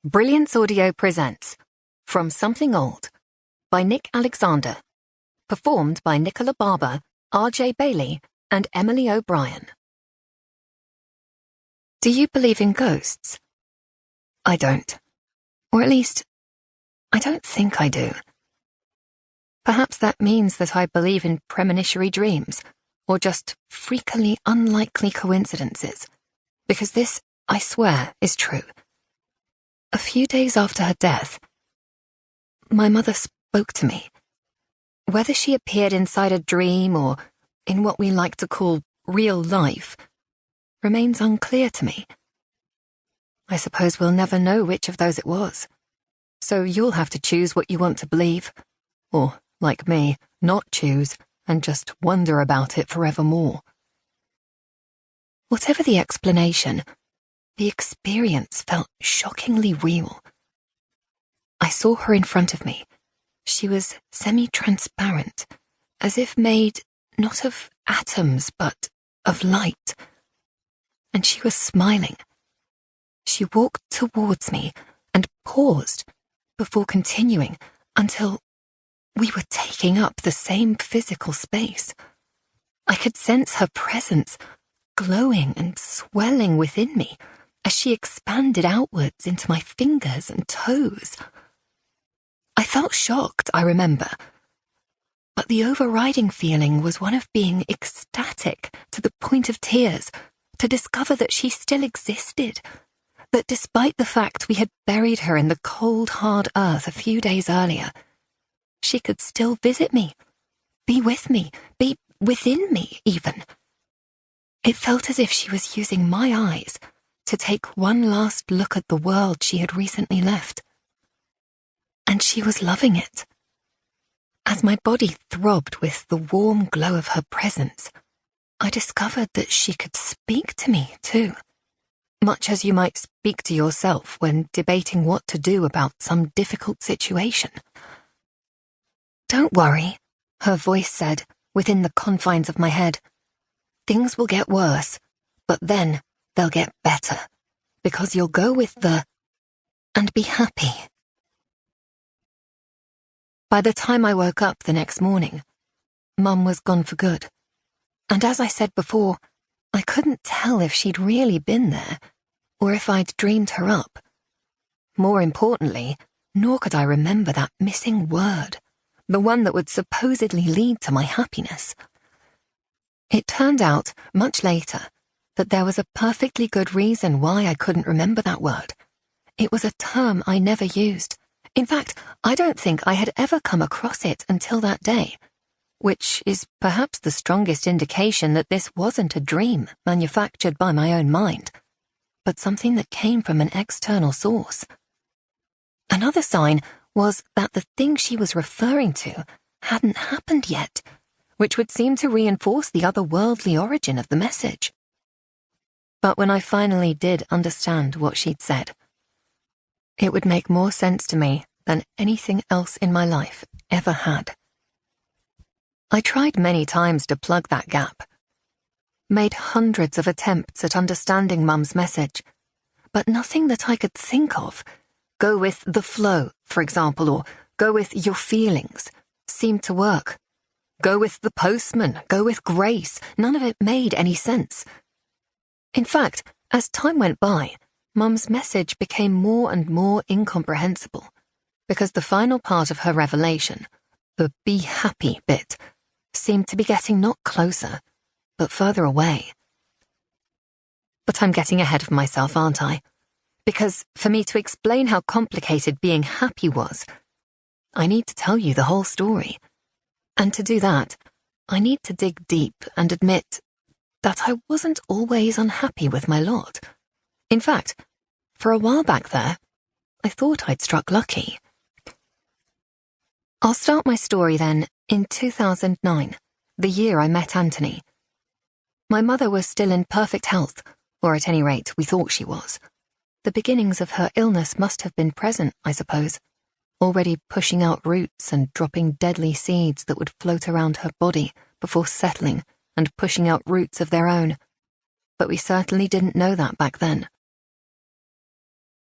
Brilliance Audio presents From Something Old by Nick Alexander, performed by Nicola Barber, R.J. Bailey, and Emily O'Brien. Do you believe in ghosts? I don't. Or at least, I don't think I do. Perhaps that means that I believe in premonitory dreams, or just freakily unlikely coincidences, because this, I swear, is true. A few days after her death, my mother spoke to me. Whether she appeared inside a dream or in what we like to call real life remains unclear to me. I suppose we'll never know which of those it was, so you'll have to choose what you want to believe, or, like me, not choose and just wonder about it forevermore. Whatever the explanation, the experience felt shockingly real. I saw her in front of me. She was semi-transparent, as if made not of atoms but of light. And she was smiling. She walked towards me and paused before continuing until we were taking up the same physical space. I could sense her presence glowing and swelling within me as she expanded outwards into my fingers and toes. I felt shocked, I remember, but the overriding feeling was one of being ecstatic to the point of tears to discover that she still existed, that despite the fact we had buried her in the cold, hard earth a few days earlier, she could still visit me, be with me, be within me, even. It felt as if she was using my eyes to take one last look at the world she had recently left. And she was loving it. As my body throbbed with the warm glow of her presence, I discovered that she could speak to me, too, much as you might speak to yourself when debating what to do about some difficult situation. "Don't worry," her voice said, within the confines of my head. "Things will get worse, but then they'll get better, because you'll go with and be happy." By the time I woke up the next morning, Mum was gone for good. And as I said before, I couldn't tell if she'd really been there, or if I'd dreamed her up. More importantly, nor could I remember that missing word, the one that would supposedly lead to my happiness. It turned out, much later, that there was a perfectly good reason why I couldn't remember that word. It was a term I never used. In fact, I don't think I had ever come across it until that day, which is perhaps the strongest indication that this wasn't a dream manufactured by my own mind, but something that came from an external source. Another sign was that the thing she was referring to hadn't happened yet, which would seem to reinforce the otherworldly origin of the message. But when I finally did understand what she'd said, it would make more sense to me than anything else in my life ever had. I tried many times to plug that gap, made hundreds of attempts at understanding Mum's message, but nothing that I could think of, go with the flow, for example, or go with your feelings, seemed to work. Go with the postman, go with grace, none of it made any sense. In fact, as time went by, Mum's message became more and more incomprehensible, because the final part of her revelation, the be happy bit, seemed to be getting not closer, but further away. But I'm getting ahead of myself, aren't I? Because for me to explain how complicated being happy was, I need to tell you the whole story. And to do that, I need to dig deep and admit that I wasn't always unhappy with my lot. In fact, for a while back there, I thought I'd struck lucky. I'll start my story then in 2009, the year I met Anthony. My mother was still in perfect health, or at any rate, we thought she was. The beginnings of her illness must have been present, I suppose, already pushing out roots and dropping deadly seeds that would float around her body before settling and pushing out roots of their own. But we certainly didn't know that back then.